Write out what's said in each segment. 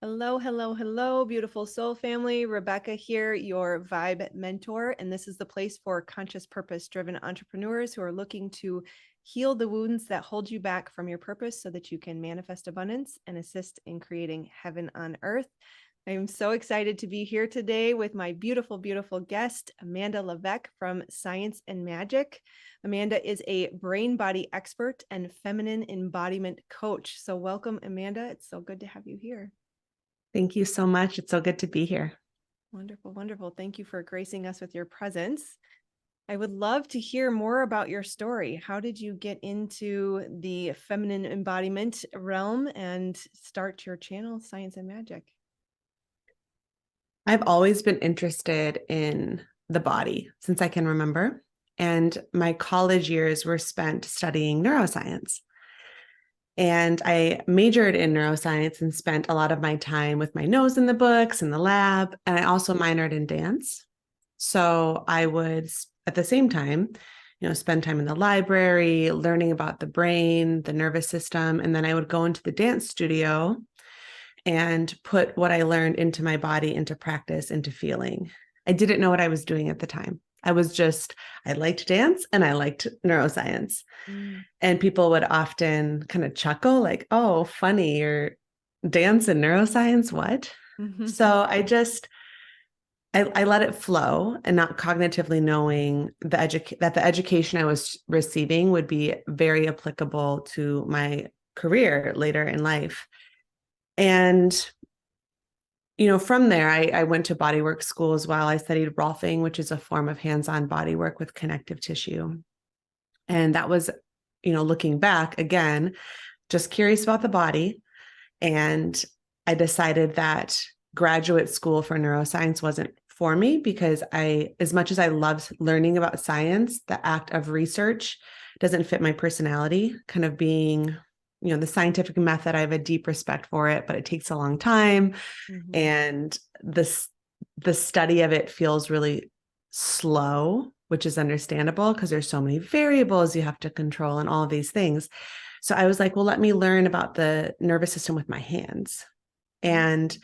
Hello, hello, hello, beautiful soul family. Rebecca here, your vibe mentor. And this is the place for conscious, purpose driven entrepreneurs who are looking to heal the wounds that hold you back from your purpose so that you can manifest abundance and assist in creating heaven on earth. I'm so excited to be here today with my beautiful, beautiful guest, Amanda Leaveck from Science and Magic. Amanda is a brain body expert and feminine embodiment coach. So welcome, Amanda. It's so good to have you here. Thank you so much. It's so good to be here. Wonderful, wonderful. Thank you for gracing us with your presence. I would love to hear more about your story. How did you get into the feminine embodiment realm and start your channel, Science and Magic? I've always been interested in the body since I can remember. And my college years were spent studying neuroscience. And I majored in neuroscience and spent a lot of my time with my nose in the books and the lab. And I also minored in dance. So I would, at the same time, spend time in the library, learning about the brain, the nervous system. And then I would go into the dance studio and put what I learned into my body, into practice, into feeling. I didn't know what I was doing at the time. I liked dance and I liked neuroscience. And people would often kind of chuckle like, oh, funny, you're dance and neuroscience, what? So I let it flow and not cognitively knowing that the education I was receiving would be very applicable to my career later in life. And, from there, I went to bodywork school as well. I studied rolfing, which is a form of hands-on bodywork with connective tissue. And that was, looking back again, just curious about the body. And I decided that graduate school for neuroscience wasn't for me because as much as I loved learning about science, the act of research doesn't fit my personality, kind of being the scientific method. I have a deep respect for it, but it takes a long time. And the study of it feels really slow, which is understandable because there's so many variables you have to control and all of these things. So I was like, well, let me learn about the nervous system with my hands. And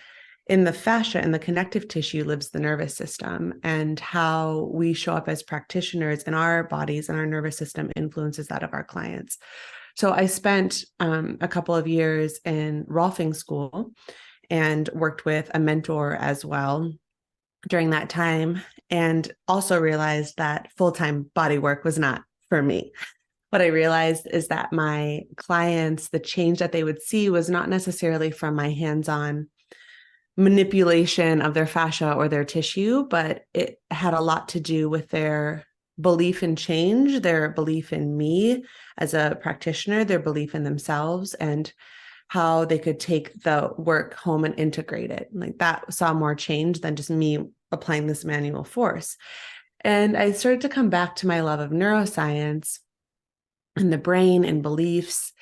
in the fascia and the connective tissue lives the nervous system, and how we show up as practitioners in our bodies and our nervous system influences that of our clients. So I spent a couple of years in rolfing school and worked with a mentor as well during that time, and also realized that full-time body work was not for me. What I realized is that my clients, the change that they would see was not necessarily from my hands-on manipulation of their fascia or their tissue, but it had a lot to do with their belief in change, their belief in me as a practitioner, their belief in themselves, and how they could take the work home and integrate it. Like that saw more change than just me applying this manual force. And I started to come back to my love of neuroscience and the brain and beliefs.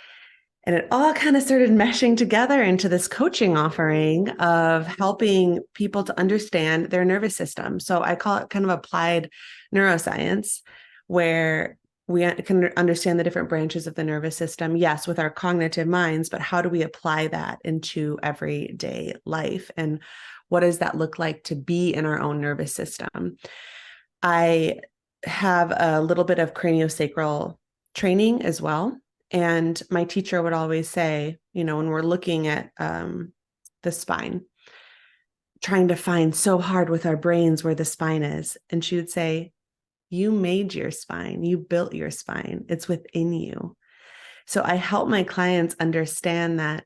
And it all kind of started meshing together into this coaching offering of helping people to understand their nervous system. So I call it kind of applied neuroscience, where we can understand the different branches of the nervous system, yes, with our cognitive minds, but how do we apply that into everyday life? And what does that look like to be in our own nervous system? I have a little bit of craniosacral training as well. And my teacher would always say, when we're looking at the spine, trying to find so hard with our brains where the spine is. And she would say, you made your spine, you built your spine, it's within you. So I help my clients understand that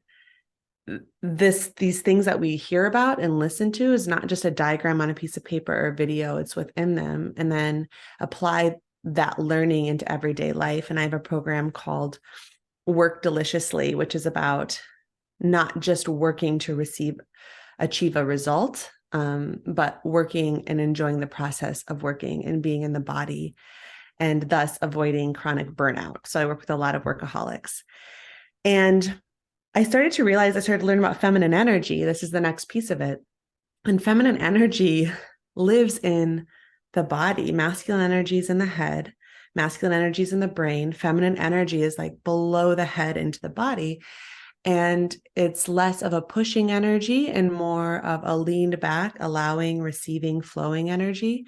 these things that we hear about and listen to is not just a diagram on a piece of paper or video, it's within them. And then apply that learning into everyday life. And I have a program called Work Deliciously, which is about not just working to achieve a result, but working and enjoying the process of working and being in the body, and thus avoiding chronic burnout. So I work with a lot of workaholics. And I started to learn about feminine energy. This is the next piece of it. And feminine energy lives in the body. Masculine energy is in the head. Masculine energy is in the brain. Feminine energy is like below the head into the body. And it's less of a pushing energy and more of a leaned back, allowing, receiving, flowing energy.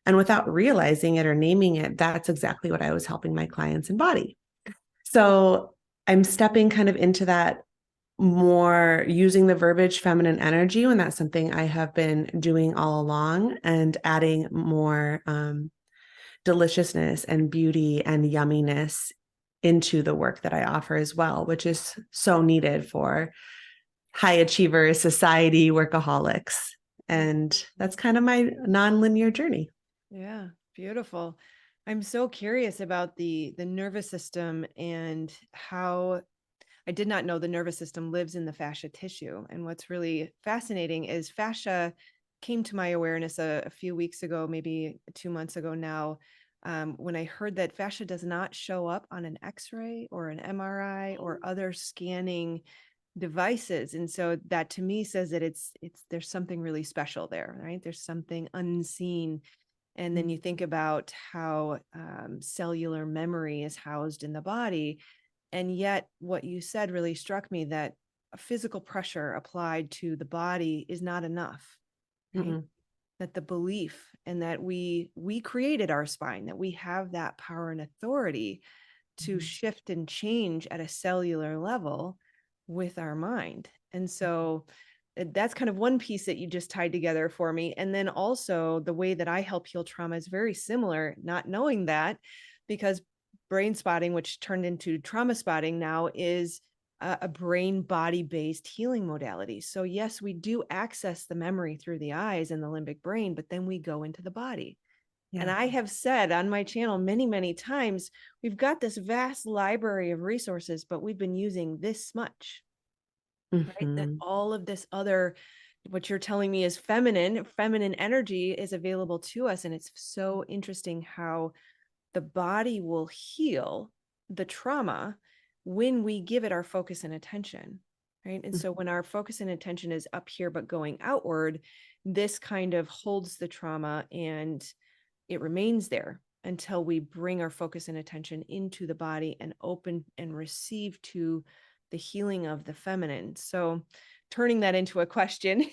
And without realizing it or naming it, that's exactly what I was helping my clients embody. So I'm stepping kind of into that more, using the verbiage feminine energy when that's something I have been doing all along, and adding more deliciousness and beauty and yumminess into the work that I offer as well, which is so needed for high achievers, society, workaholics. And that's kind of my nonlinear journey. Yeah, beautiful. I'm so curious about the nervous system and how I did not know the nervous system lives in the fascia tissue. And what's really fascinating is fascia came to my awareness a few weeks ago, maybe 2 months ago now, when I heard that fascia does not show up on an X-ray or an MRI or other scanning devices. And so that to me says that it's there's something really special there, right? There's something unseen. And then you think about how cellular memory is housed in the body. And yet, what you said really struck me, that a physical pressure applied to the body is not enough, right? Mm-mm. That the belief and that we created our spine, that we have that power and authority to shift and change at a cellular level with our mind. And so that's kind of one piece that you just tied together for me. And then also the way that I help heal trauma is very similar, not knowing that, because brain spotting, which turned into trauma spotting now, is a brain body based healing modality. So yes, we do access the memory through the eyes and the limbic brain, but then we go into the body. And Yeah. I have said on my channel many, many times, we've got this vast library of resources, but we've been using this much, right? That Mm-hmm. all of this other, what you're telling me is feminine energy is available to us. And it's so interesting how the body will heal the trauma when we give it our focus and attention, right? And so when our focus and attention is up here but going outward, this kind of holds the trauma and it remains there until we bring our focus and attention into the body and open and receive to the healing of the feminine. So turning that into a question,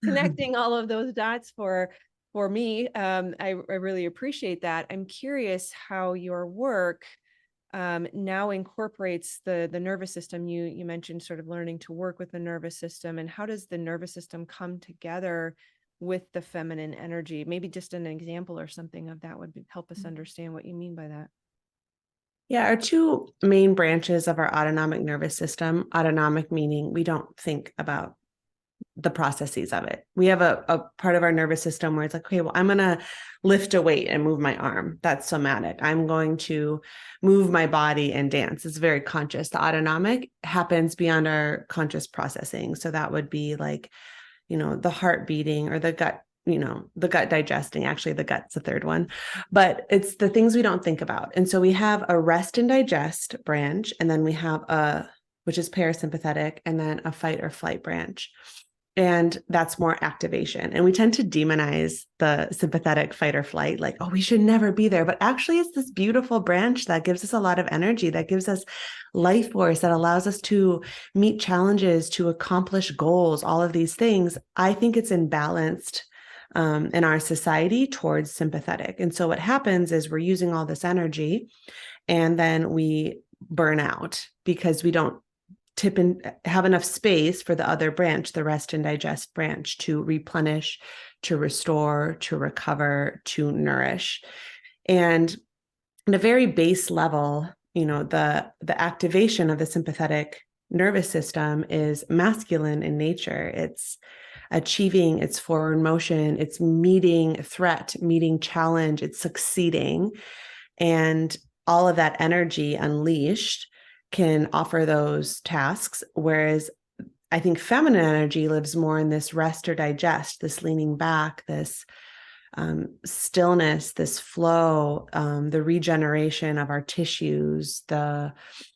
connecting all of those dots for me, I really appreciate that. I'm curious how your work now incorporates the nervous system. You mentioned sort of learning to work with the nervous system, and how does the nervous system come together with the feminine energy? Maybe just an example or something of that would help us understand what you mean by that. Yeah, our two main branches of our autonomic nervous system, autonomic meaning we don't think about the processes of it. We have a part of our nervous system where it's like, okay, well, I'm going to lift a weight and move my arm. That's somatic. I'm going to move my body and dance. It's very conscious. The autonomic happens beyond our conscious processing. So that would be like, the heart beating or the gut, the gut digesting. Actually, the gut's the third one, but it's the things we don't think about. And so we have a rest and digest branch, and then we have which is parasympathetic, and then a fight or flight branch. And that's more activation. And we tend to demonize the sympathetic fight or flight, like, oh, we should never be there. But actually, it's this beautiful branch that gives us a lot of energy, that gives us life force, that allows us to meet challenges, to accomplish goals, all of these things. I think it's imbalanced in our society towards sympathetic. And so what happens is we're using all this energy and then we burn out because we don't tip and have enough space for the other branch, the rest and digest branch, to replenish, to restore, to recover, to nourish. And at a very base level, the activation of the sympathetic nervous system is masculine in nature. It's achieving, it's forward motion, it's meeting threat, meeting challenge, it's succeeding. And all of that energy unleashed can offer those tasks. Whereas I think feminine energy lives more in this rest or digest, this leaning back, this stillness, this flow, the regeneration of our tissues, the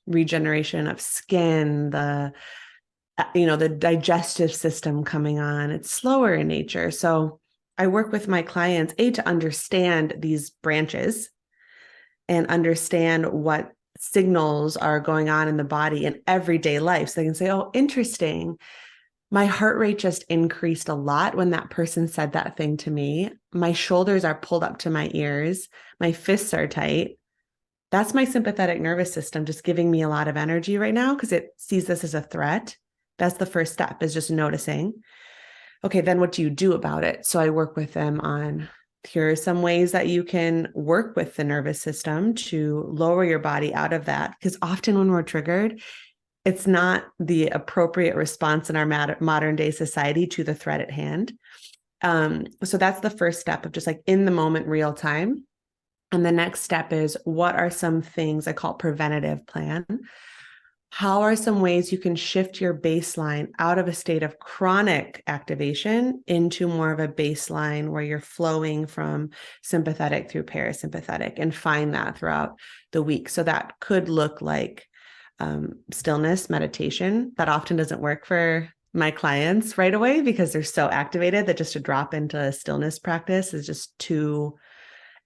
regeneration of skin, the digestive system coming on. It's slower in nature. So I work with my clients, to understand these branches and understand what signals are going on in the body in everyday life. So they can say, oh, interesting. My heart rate just increased a lot when that person said that thing to me. My shoulders are pulled up to my ears. My fists are tight. That's my sympathetic nervous system just giving me a lot of energy right now because it sees this as a threat. That's the first step, is just noticing. Okay, then what do you do about it? So I work with them on, here are some ways that you can work with the nervous system to lower your body out of that. Because often when we're triggered, it's not the appropriate response in our modern day society to the threat at hand. So that's the first step of just like in the moment, real time. And the next step is, what are some things I call preventative plan? How are some ways you can shift your baseline out of a state of chronic activation into more of a baseline where you're flowing from sympathetic through parasympathetic, and find that throughout the week? So that could look like stillness, meditation. That often doesn't work for my clients right away because they're so activated that just to drop into a stillness practice is just too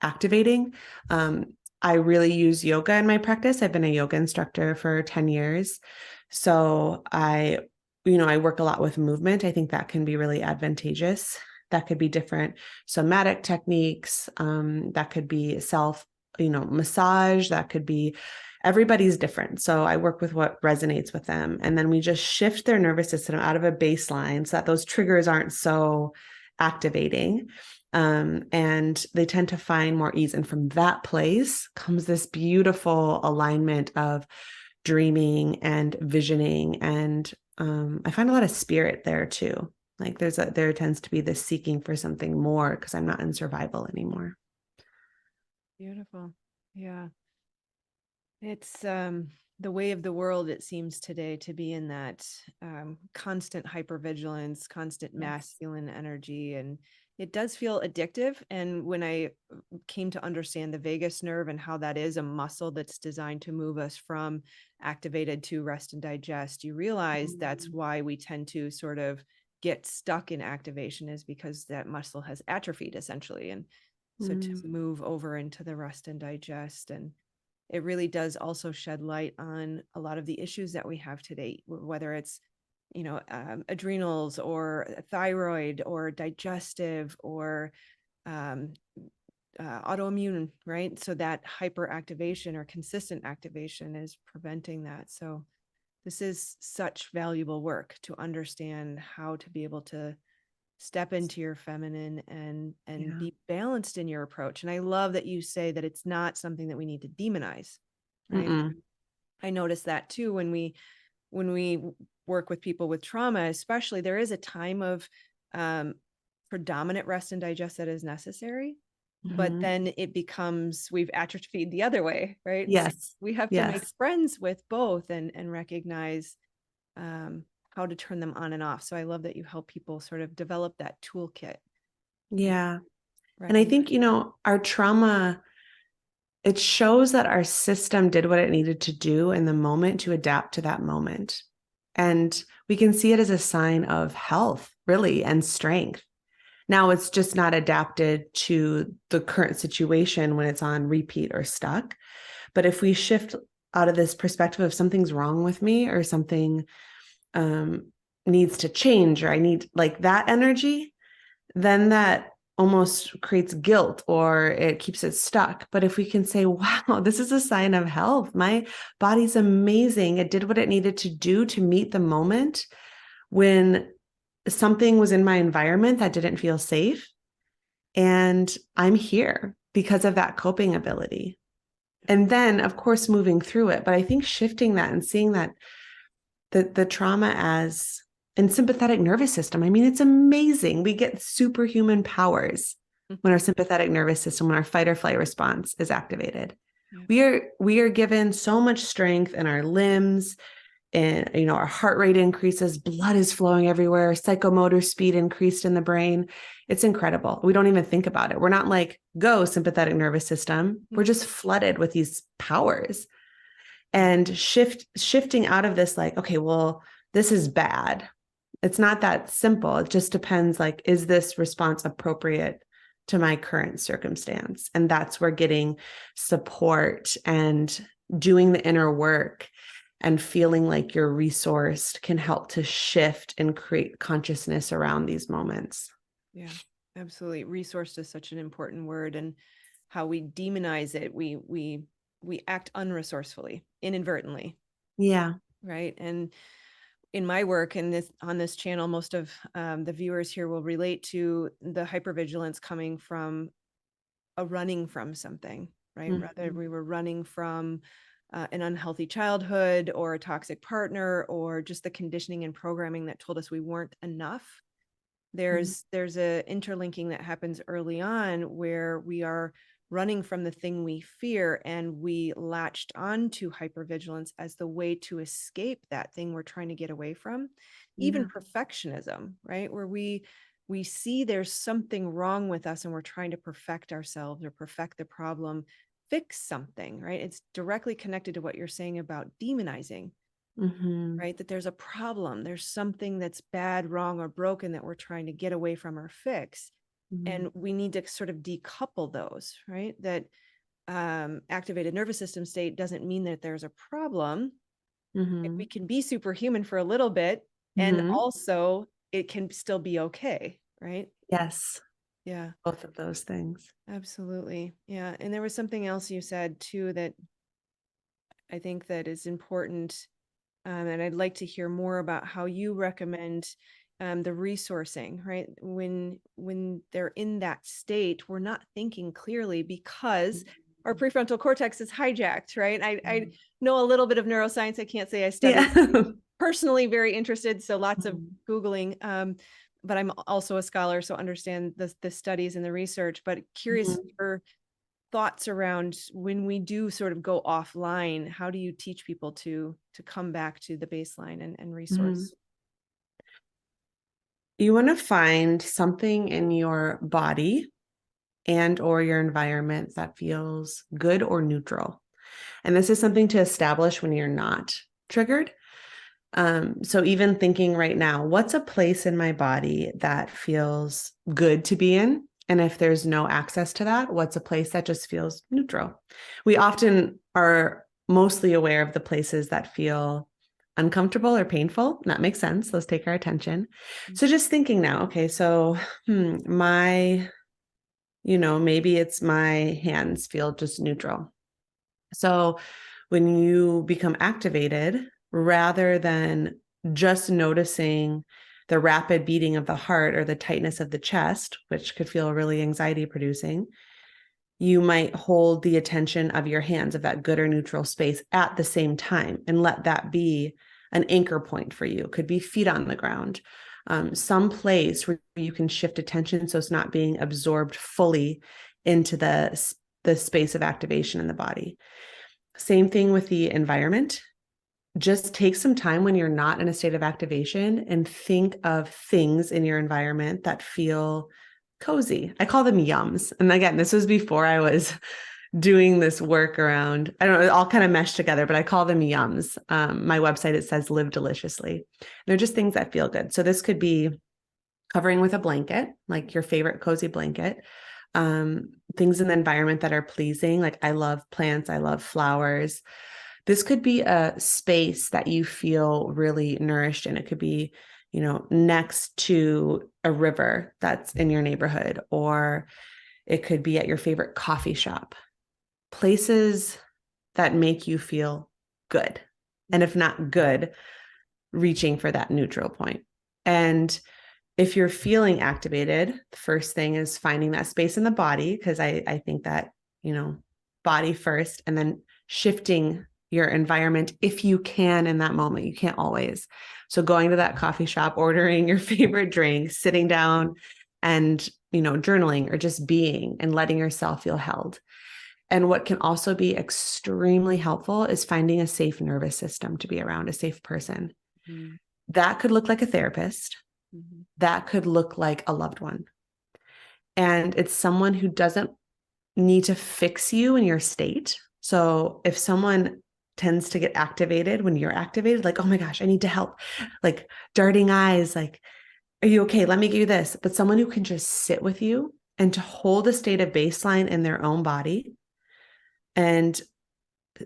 activating. I really use yoga in my practice. I've been a yoga instructor for 10 years. So I work a lot with movement. I think that can be really advantageous. That could be different somatic techniques. That could be massage. That could be, everybody's different. So I work with what resonates with them. And then we just shift their nervous system out of a baseline so that those triggers aren't so activating. And they tend to find more ease. And from that place comes this beautiful alignment of dreaming and visioning. And I find a lot of spirit there too. Like there tends to be this seeking for something more because I'm not in survival anymore. Beautiful. Yeah. It's the way of the world, it seems today, to be in that constant hypervigilance, constant masculine energy. And it does feel addictive. And when I came to understand the vagus nerve and how that is a muscle that's designed to move us from activated to rest and digest, you realize that's why we tend to sort of get stuck in activation, is because that muscle has atrophied essentially. And so to move over into the rest and digest, and it really does also shed light on a lot of the issues that we have today, whether it's adrenals or thyroid or digestive or autoimmune, right? So that hyperactivation or consistent activation is preventing that. So this is such valuable work to understand how to be able to step into your feminine and be balanced in your approach. And I love that you say that it's not something that we need to demonize, right? I notice that too when we work with people with trauma, especially. There is a time of predominant rest and digest that is necessary, but then it becomes, we've atrophied the other way, right? Yes. So we have to make friends with both and recognize how to turn them on and off. So I love that you help people sort of develop that toolkit. Yeah. And I think, our trauma, it shows that our system did what it needed to do in the moment to adapt to that moment. And we can see it as a sign of health, really, and strength. Now it's just not adapted to the current situation when it's on repeat or stuck. But if we shift out of this perspective of something's wrong with me or something needs to change, or I need like that energy, then that almost creates guilt or it keeps it stuck. But if we can say, wow, this is a sign of health. My body's amazing. It did what it needed to do to meet the moment when something was in my environment that didn't feel safe. And I'm here because of that coping ability. And then, of course, moving through it. But I think shifting that and seeing that the trauma as and sympathetic nervous system. I mean, it's amazing. We get superhuman powers when our sympathetic nervous system, when our fight or flight response is activated. Yeah. We are given so much strength in our limbs, and our heart rate increases, blood is flowing everywhere, psychomotor speed increased in the brain. It's incredible. We don't even think about it. We're not like, go sympathetic nervous system. We're just flooded with these powers. And shifting out of this, like, okay, well, this is bad. It's not that simple. It just depends, like, is this response appropriate to my current circumstance? And that's where getting support and doing the inner work and feeling like you're resourced can help to shift and create consciousness around these moments. Yeah, absolutely. Resource is such an important word, and how we demonize it. We act unresourcefully, inadvertently, Yeah. right? And in my work and this on this channel, most of the viewers here will relate to the hypervigilance coming from a running from something, right? Rather, we were running from an unhealthy childhood or a toxic partner, or just the conditioning and programming that told us we weren't enough. There's a interlinking that happens early on where we are running from the thing we fear, and we latched onto hypervigilance as the way to escape that thing we're trying to get away from. Even perfectionism, right? Where we see there's something wrong with us and we're trying to perfect ourselves or perfect the problem, fix something, right? It's directly connected to what you're saying about demonizing, right? That there's a problem, there's something that's bad, wrong, or broken that we're trying to get away from or fix. And we need to sort of decouple those, right? That activated nervous system state doesn't mean that there's a problem. We can be superhuman for a little bit, and also it can still be okay, right? Yes. Yeah, Both of those things. absolutely. Yeah. And there was something else you said too that I think that is important. And I'd like to hear more about how you recommend the resourcing, right? When they're in that state, we're not thinking clearly because our prefrontal cortex is hijacked, right? I know a little bit of neuroscience. I can't say I studied Yeah. personally, very interested, so lots of Googling. But I'm also a scholar, so understand the studies and the research. But curious for thoughts around when we do sort of go offline, how do you teach people to come back to the baseline and resource? You want to find something in your body and or your environment that feels good or neutral. And this is something to establish when you're not triggered. So even thinking right now, what's a place in my body that feels good to be in? And if there's no access to that, what's a place that just feels neutral? We often are mostly aware of the places that feel uncomfortable or painful. That makes sense. Those take our attention. So just thinking now, okay, so my, maybe it's my hands feel just neutral. So when you become activated, rather than just noticing the rapid beating of the heart or the tightness of the chest, which could feel really anxiety producing, you might hold the attention of your hands, of that good or neutral space at the same time, and let that be an anchor point for you. It could be feet on the ground, some place where you can shift attention so it's not being absorbed fully into the space of activation in the body. Same thing with the environment. Just take some time when you're not in a state of activation and think of things in your environment that feel cozy. I call them yums. And again, this was before I was doing this work around, I don't know, it all kind of meshed together, but I call them yums. My website, it says live deliciously. They're just things that feel good. So this could be covering with a blanket, like your favorite cozy blanket. Things in the environment that are pleasing. Like I love plants, I love flowers. This could be a space that you feel really nourished in. It could be, next to a river that's in your neighborhood, or it could be at your favorite coffee shop. Places that make you feel good. And if not good, reaching for that neutral point. And if you're feeling activated, the first thing is finding that space in the body, because I think that, body first, and then shifting your environment if you can in that moment. You can't always. So going to that coffee shop, ordering your favorite drink, sitting down and, journaling or just being and letting yourself feel held. And what can also be extremely helpful is finding a safe nervous system to be around, a safe person. Mm-hmm. That could look like a therapist. That could look like a loved one. And it's someone who doesn't need to fix you in your state. So if someone tends to get activated when you're activated, like, oh my gosh, I need to help, like darting eyes, like, are you okay? Let me give you this. But someone who can just sit with you and to hold a state of baseline in their own body and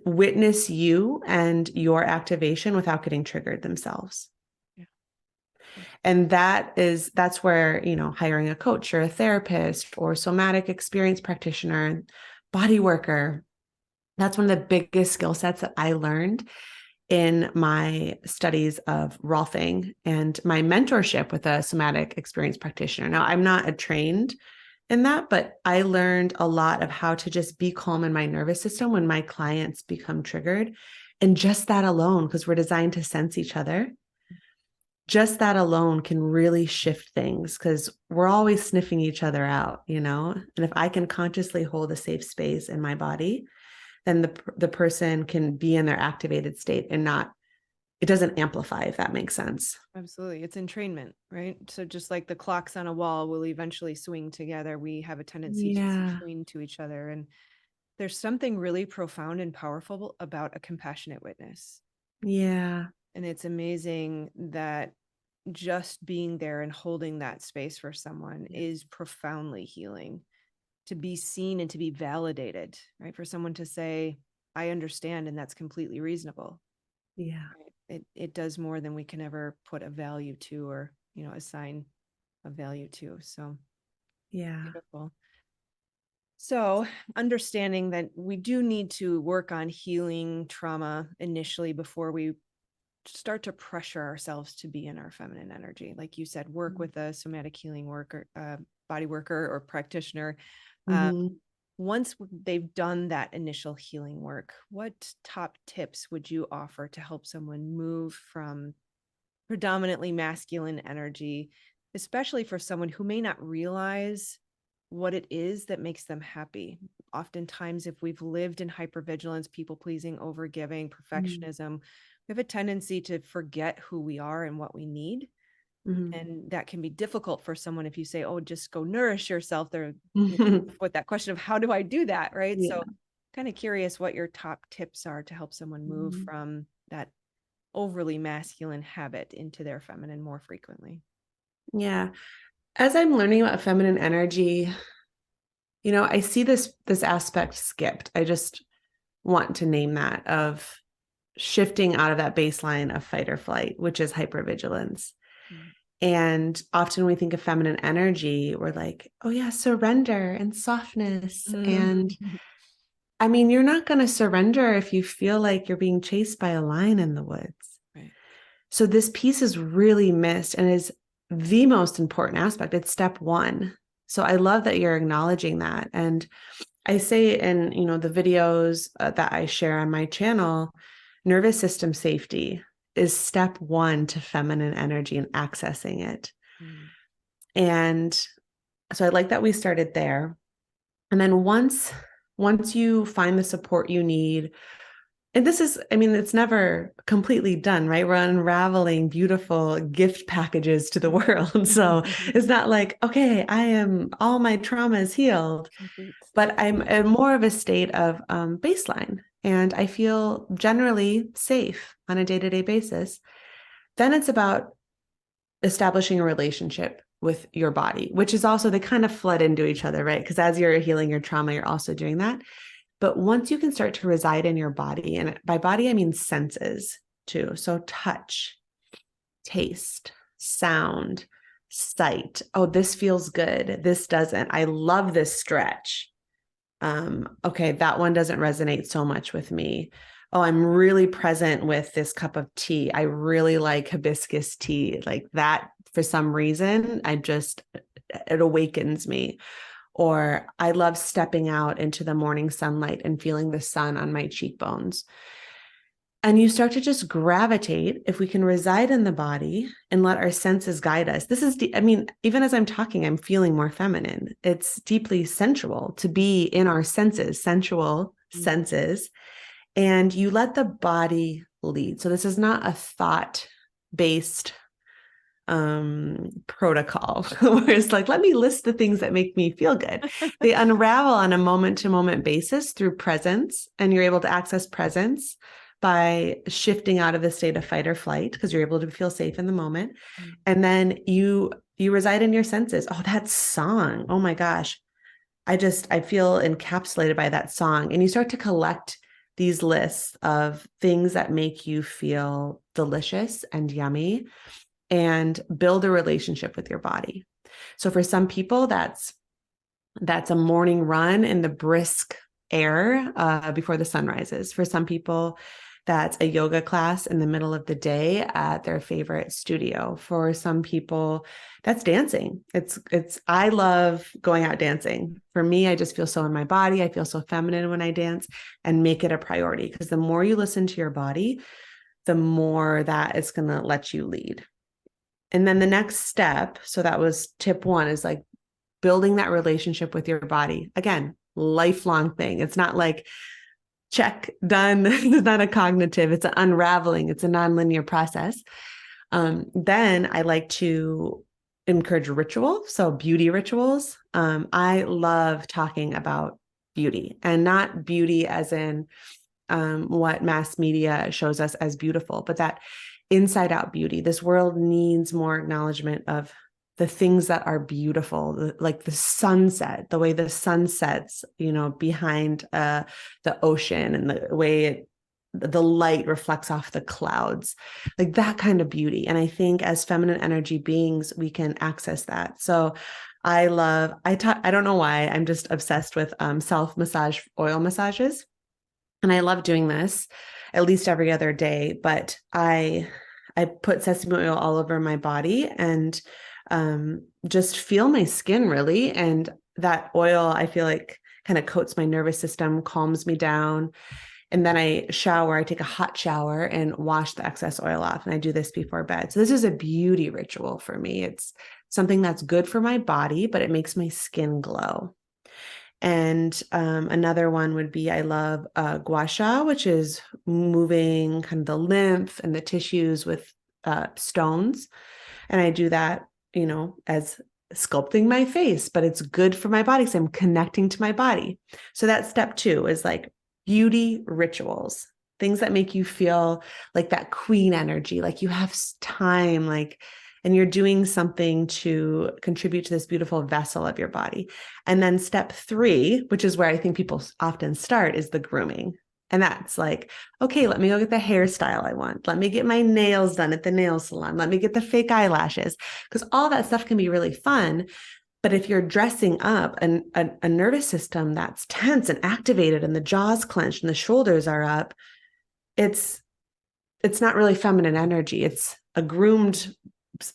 witness you and your activation without getting triggered themselves. Yeah. And that's where, hiring a coach or a therapist or somatic experience practitioner, body worker, that's one of the biggest skill sets that I learned in my studies of Rolfing and my mentorship with a somatic experience practitioner. Now, I'm not a trained in that, but I learned a lot of how to just be calm in my nervous system when my clients become triggered. And just that alone, because we're designed to sense each other, just that alone can really shift things because we're always sniffing each other out, And if I can consciously hold a safe space in my body, then the person can be in their activated state and it doesn't amplify, if that makes sense. Absolutely. It's entrainment, right? So just like the clocks on a wall will eventually swing together, we have a tendency to Yeah. swing to each other. And there's something really profound and powerful about a compassionate witness. Yeah. And it's amazing that just being there and holding that space for someone is profoundly healing. To be seen and to be validated, right? For someone to say, I understand, and that's completely reasonable. Yeah. It does more than we can ever put a value to, or assign a value to. So Yeah. beautiful. So understanding that we do need to work on healing trauma initially before we start to pressure ourselves to be in our feminine energy. Like you said, work with a somatic healing worker, body worker or practitioner. Mm-hmm. Once they've done that initial healing work, what top tips would you offer to help someone move from predominantly masculine energy, especially for someone who may not realize what it is that makes them happy? Oftentimes, if we've lived in hypervigilance, people pleasing, overgiving, perfectionism, we have a tendency to forget who we are and what we need. Mm-hmm. And that can be difficult for someone if you say, oh, just go nourish yourself. They're with that question of how do I do that? Right. Yeah. So kind of curious what your top tips are to help someone move from that overly masculine habit into their feminine more frequently. Yeah. As I'm learning about feminine energy, I see this aspect skipped. I just want to name that of shifting out of that baseline of fight or flight, which is hypervigilance. And often we think of feminine energy, we're like, oh yeah, surrender and softness. And I mean, you're not going to surrender if you feel like you're being chased by a lion in the woods. Right. So this piece is really missed and is the most important aspect. It's step one. So I love that you're acknowledging that. And I say in, the videos that I share on my channel, nervous system safety is step one to feminine energy and accessing it. And so I like that we started there. And then once you find the support you need, and this is, I mean, it's never completely done, right? We're unraveling beautiful gift packages to the world. So it's not like, okay, all my trauma is healed, Complete. but I'm in more of a state of baseline. And I feel generally safe on a day-to-day basis. Then it's about establishing a relationship with your body, which is also, they kind of flood into each other, right? Because as you're healing your trauma, you're also doing that. But once you can start to reside in your body, and by body, I mean senses too. So touch, taste, sound, sight. Oh, this feels good. This doesn't. I love this stretch. Okay, that one doesn't resonate so much with me. Oh, I'm really present with this cup of tea. I really like hibiscus tea. Like that, for some reason, it awakens me. Or I love stepping out into the morning sunlight and feeling the sun on my cheekbones. And you start to just gravitate, if we can reside in the body and let our senses guide us. This is, even as I'm talking, I'm feeling more feminine. It's deeply sensual to be in our senses, sensual senses. And you let the body lead. So this is not a thought-based protocol where it's like, let me list the things that make me feel good. They unravel on a moment-to-moment basis through presence, and you're able to access presence by shifting out of the state of fight or flight because you're able to feel safe in the moment. And then you reside in your senses. Oh, that song. Oh my gosh. I feel encapsulated by that song. And you start to collect these lists of things that make you feel delicious and yummy and build a relationship with your body. So for some people, that's a morning run in the brisk air before the sun rises. For some people, that's a yoga class in the middle of the day at their favorite studio. For some people, that's dancing. I love going out dancing. For me, I just feel so in my body. I feel so feminine when I dance, and make it a priority, because the more you listen to your body, the more that it's going to let you lead. And then the next step, so that was tip one, is like building that relationship with your body. Again, lifelong thing. It's not like check, done. It's not a cognitive, it's an unraveling, it's a nonlinear process. Then I like to encourage ritual. So beauty rituals. I love talking about beauty, and not beauty as in what mass media shows us as beautiful, but that inside out beauty. This world needs more acknowledgement of the things that are beautiful, like the sunset, the way the sun sets, behind the ocean, and the way the light reflects off the clouds, like that kind of beauty. And I think as feminine energy beings, we can access that. So I don't know why, I'm just obsessed with self massage oil massages. And I love doing this at least every other day, but I put sesame oil all over my body, and just feel my skin really. And that oil, I feel like, kind of coats my nervous system, calms me down. And then I take a hot shower and wash the excess oil off. And I do this before bed. So this is a beauty ritual for me. It's something that's good for my body, but it makes my skin glow. And another one would be, I love gua sha, which is moving kind of the lymph and the tissues with stones. And I do that, as sculpting my face, but it's good for my body. So I'm connecting to my body. So that's step two, is like beauty rituals, things that make you feel like that queen energy, like you have time, and you're doing something to contribute to this beautiful vessel of your body. And then step three, which is where I think people often start, is the grooming. And that's like, okay, let me go get the hairstyle I want. Let me get my nails done at the nail salon. Let me get the fake eyelashes, because all that stuff can be really fun. But if you're dressing up a nervous system that's tense and activated, and the jaw's clenched and the shoulders are up, it's not really feminine energy. It's a groomed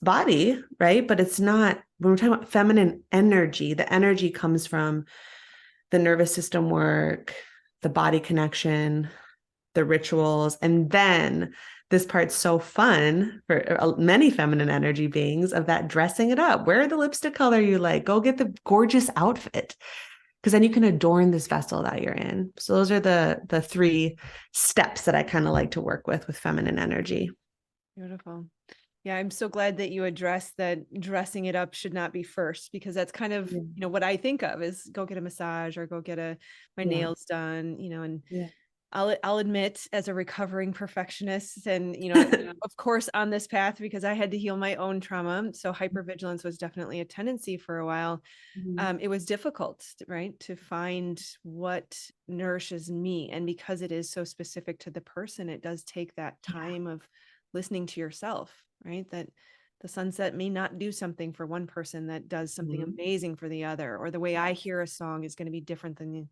body, right? But it's not, when we're talking about feminine energy, the energy comes from the nervous system work, the body connection, the rituals. And then this part's so fun for many feminine energy beings, of that dressing it up. Wear the lipstick color you like, go get the gorgeous outfit, because then you can adorn this vessel that you're in. So those are the three steps that I kind of like to work with feminine energy. Beautiful. Yeah, I'm so glad that you addressed that dressing it up should not be first, because that's kind of, what I think of is go get a massage or go get my nails done, and I'll admit, as a recovering perfectionist, and of course on this path, because I had to heal my own trauma, so hypervigilance was definitely a tendency for a while. It was difficult, right, to find what nourishes me, and because it is so specific to the person, it does take that time of listening to yourself, right? That the sunset may not do something for one person that does something amazing for the other, or the way I hear a song is going to be different than the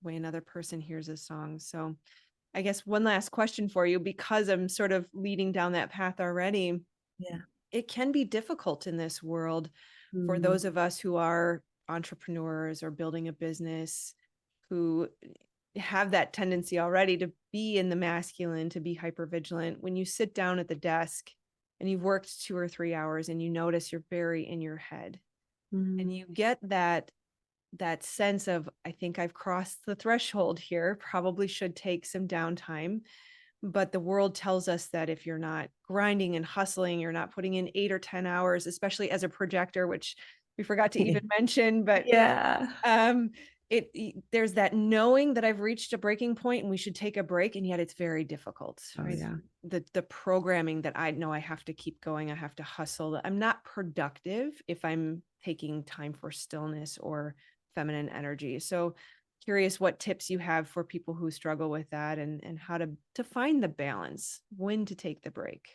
way another person hears a song. So I guess one last question for you, because I'm sort of leading down that path already. Yeah. It can be difficult in this world for those of us who are entrepreneurs or building a business, who have that tendency already to be in the masculine, to be hypervigilant. When you sit down at the desk and you've worked 2 or 3 hours and you notice you're very in your head, and you get that sense of, I think I've crossed the threshold here, probably should take some downtime. But the world tells us that if you're not grinding and hustling, you're not putting in 8 or 10 hours, especially as a projector, which we forgot to even mention, but Yeah. there's that knowing that I've reached a breaking point and we should take a break, and yet it's very difficult, right? Yeah. The programming that I know I have to keep going, I have to hustle. I'm not productive if I'm taking time for stillness or feminine energy. So curious what tips you have for people who struggle with that, and how to find the balance, when to take the break.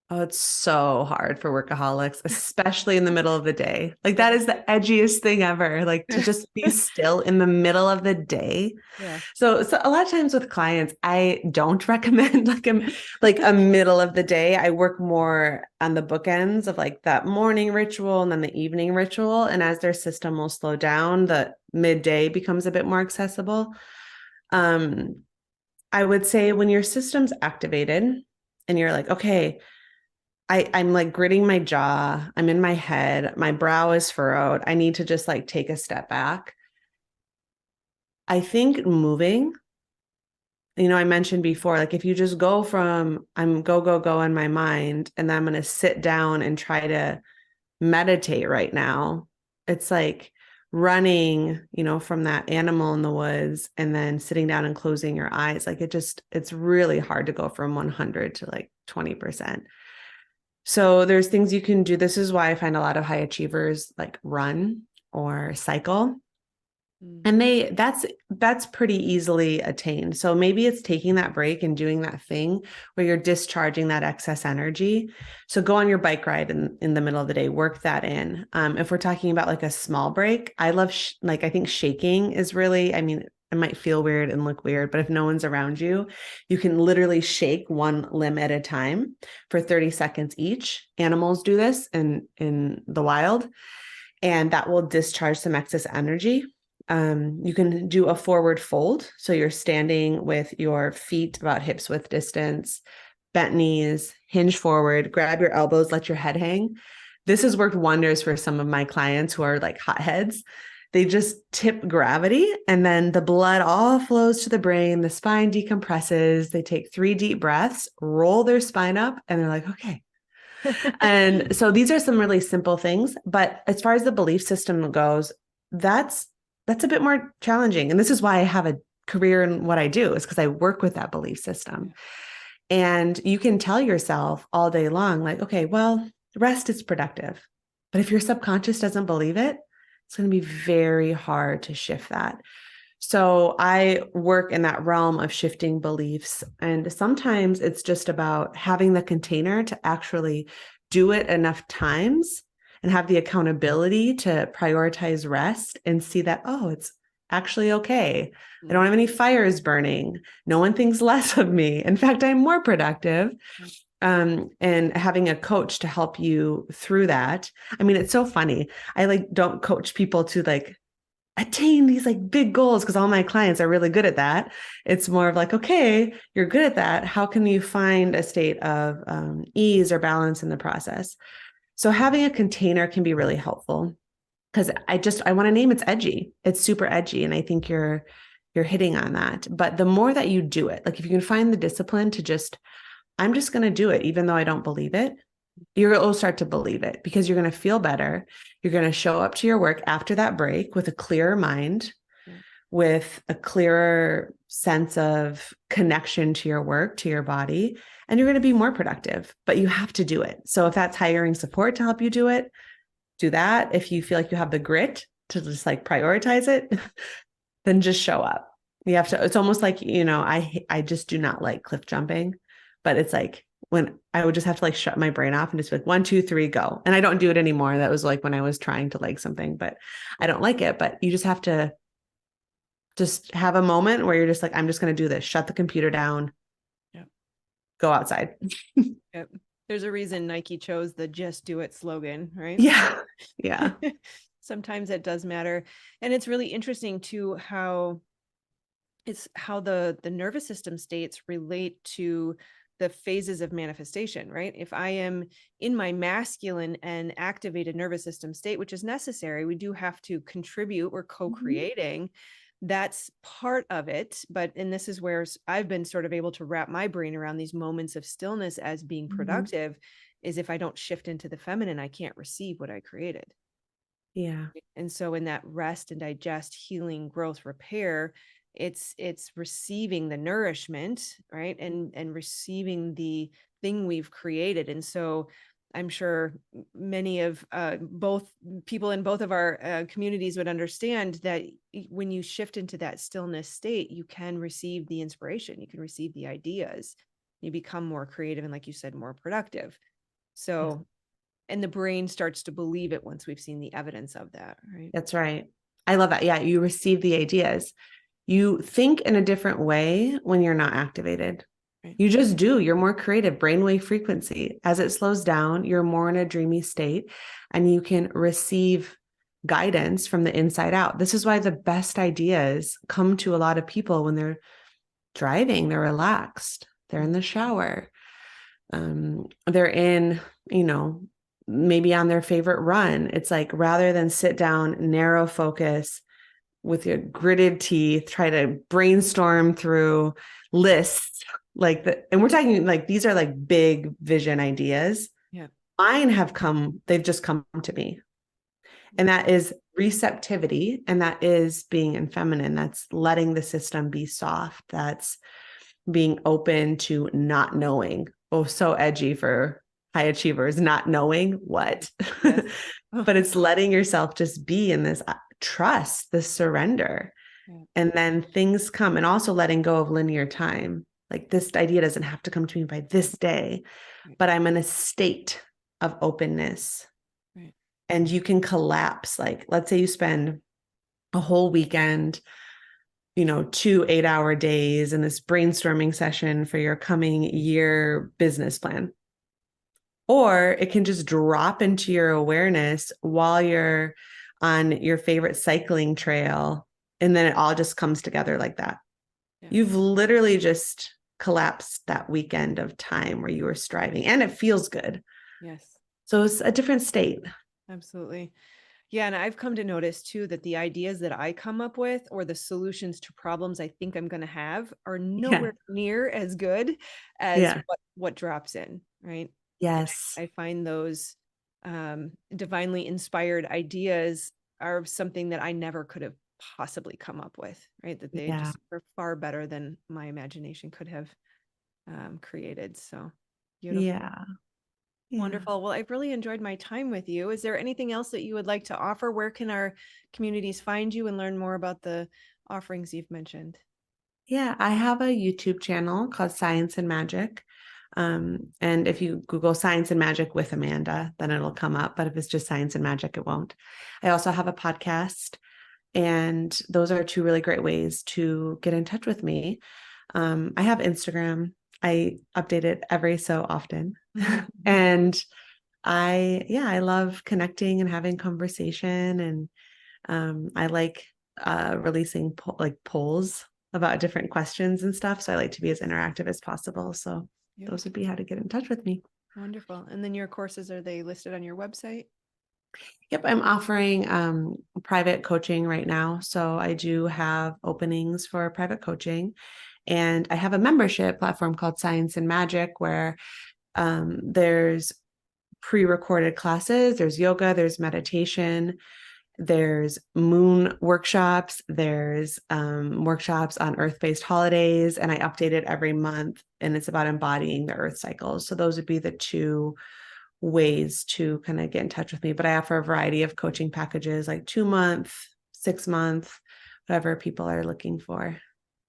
Oh, it's so hard for workaholics, especially in the middle of the day. Like that Yeah. is the edgiest thing ever. Like to just be still in the middle of the day. Yeah. So a lot of times with clients, I don't recommend like a middle of the day. I work more on the bookends of like that morning ritual and then the evening ritual. And as their system will slow down, the midday becomes a bit more accessible. Um, I would say when your system's activated and you're like, okay, I'm like gritting my jaw. I'm in my head. My brow is furrowed. I need to just like take a step back. I think moving, I mentioned before, like if you just go from I'm go, go, go in my mind, and then I'm going to sit down and try to meditate right now, it's like running, from that animal in the woods and then sitting down and closing your eyes. Like it's really hard to go from 100 to like 20%. So there's things you can do. This is why I find a lot of high achievers like run or cycle. Mm. And that's pretty easily attained. So maybe it's taking that break and doing that thing where you're discharging that excess energy. So go on your bike ride in the middle of the day, work that in. If we're talking about like a small break, I love like I think shaking is really, I mean, it might feel weird and look weird, but if no one's around you, you can literally shake one limb at a time for 30 seconds each. Animals do this in the wild, and that will discharge some excess energy. You can do a forward fold. So you're standing with your feet about hips width distance, bent knees, hinge forward, grab your elbows, let your head hang. This has worked wonders for some of my clients who are like hotheads. They just tip gravity and then the blood all flows to the brain. The spine decompresses. They take 3 deep breaths, roll their spine up, and they're like, okay. And so these are some really simple things. But as far as the belief system goes, that's a bit more challenging. And this is why I have a career in what I do, is because I work with that belief system. And you can tell yourself all day long, like, okay, well, rest is productive. But if your subconscious doesn't believe it, it's going to be very hard to shift that. So I work in that realm of shifting beliefs. And sometimes it's just about having the container to actually do it enough times and have the accountability to prioritize rest and see that, oh, it's actually okay. I don't have any fires burning. No one thinks less of me. In fact, I'm more productive. And having a coach to help you through that. I mean, it's so funny. I like don't coach people to like attain these like big goals because all my clients are really good at that. It's more of like, okay, you're good at that. How can you find a state of ease or balance in the process? So having a container can be really helpful because I want to name it's edgy. It's super edgy. And I think you're hitting on that. But the more that you do it, like if you can find the discipline to just, I'm just going to do it, even though I don't believe it, you'll start to believe it because you're going to feel better. You're going to show up to your work after that break with a clearer mind, with a clearer sense of connection to your work, to your body, and you're going to be more productive, but you have to do it. So if that's hiring support to help you do it, do that. If you feel like you have the grit to just like prioritize it, then just show up. You have to, it's almost like, I just do not like cliff jumping, but it's like when I would just have to like shut my brain off and just be like 1, 2, 3, go. And I don't do it anymore. That was like when I was trying to like something, but I don't like it. But you just have to just have a moment where you're just like, I'm just going to do this. Shut the computer down. Yep. Go outside. Yep. There's a reason Nike chose the "Just Do It" slogan, right? Yeah. Yeah. Sometimes it does matter. And it's really interesting too how the nervous system states relate to the phases of manifestation, right? If I am in my masculine and activated nervous system state, which is necessary, we do have to contribute, we're co-creating. That's part of it. And this is where I've been sort of able to wrap my brain around these moments of stillness as being productive, is if I don't shift into the feminine, I can't receive what I created. Yeah. And so in that rest and digest, healing, growth, repair, it's receiving the nourishment, right? And receiving the thing we've created. And so I'm sure many of both people in both of our communities would understand that when you shift into that stillness state, you can receive the inspiration, you can receive the ideas, you become more creative and, like you said, more productive. Yes. So, and the brain starts to believe it once we've seen the evidence of that, right? That's right. I love that. Yeah, you receive the ideas. You think in a different way when you're not activated. Right. You just do. You're more creative. Brainwave frequency. As it slows down, you're more in a dreamy state and you can receive guidance from the inside out. This is why the best ideas come to a lot of people when they're driving, they're relaxed, they're in the shower, they're in, you know, maybe on their favorite run. It's like rather than sit down, narrow focus with your gritted teeth, try to brainstorm through lists like that. And we're talking like these are like big vision ideas. Yeah. Mine have come, they've just come to me. And that is receptivity. And that is being in feminine. That's letting the system be soft. That's being open to not knowing. Oh, so edgy for high achievers, not knowing what. Yes. But it's letting yourself just be in this trust, this surrender. Yeah. And then things come, and also letting go of linear time. Like this idea doesn't have to come to me by this day, Right. but I'm in a state of openness. Right. And you can collapse. Like, let's say you spend a whole weekend, 2 8-hour days in this brainstorming session for your coming year business plan. Or it can just drop into your awareness while you're on your favorite cycling trail. And then it all just comes together like that. Yeah. You've literally just collapsed that weekend of time where you were striving, and it feels good. Yes. So it's a different state. Absolutely. Yeah. And I've come to notice too that the ideas that I come up with or the solutions to problems I think I'm going to have are Yeah. nowhere near as good as Yeah. what drops in. Right. And Yes. I find those divinely inspired ideas are something that I never could have possibly come up with. Right. That they Yeah. just are far better than my imagination could have created. So beautiful. Yeah. Yeah. Wonderful. Well, I've really enjoyed my time with you. Is there anything else that you would like to offer? Where can our communities find you and learn more about the offerings you've mentioned? Yeah. I have a YouTube channel called Science and Magic. And if you Google Science and Magic with Amanda, then it'll come up. But if it's just Science and Magic, it won't. I also have a podcast, and those are two really great ways to get in touch with me. I have Instagram. I update it every so often. And I love connecting and having conversation. And I like releasing polls about different questions and stuff. So I like to be as interactive as possible. So those would be how to get in touch with me. Wonderful. And then your courses, are they listed on your website? Yep, I'm offering private coaching right now. So I do have openings for private coaching. And I have a membership platform called Science and Magic where there's pre-recorded classes, there's yoga, there's meditation, there's moon workshops, there's workshops on earth-based holidays, and I update it every month, and it's about embodying the earth cycles. So those would be the two ways to kind of get in touch with me. But I offer a variety of coaching packages like 2 month, 6 month, whatever people are looking for.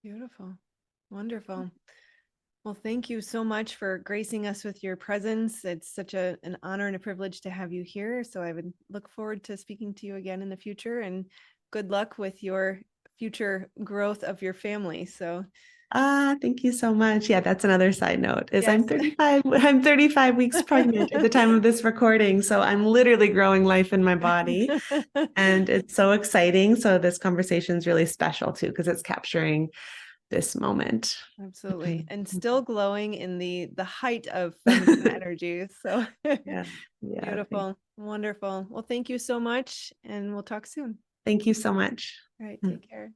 Beautiful. Wonderful. Well, thank you so much for gracing us with your presence. It's such an honor and a privilege to have you here. So I would look forward to speaking to you again in the future, and good luck with your future growth of your family. So Thank you so much. Yeah, that's another side note is yes. I'm 35 weeks pregnant at the time of this recording. So I'm literally growing life in my body, and it's so exciting. So this conversation is really special too, because it's capturing this moment. Absolutely. And still glowing in the height of feminine energy. So Yeah. Yeah. beautiful. Wonderful. Well, thank you so much, and we'll talk soon. Thank you so much. All right. Take care.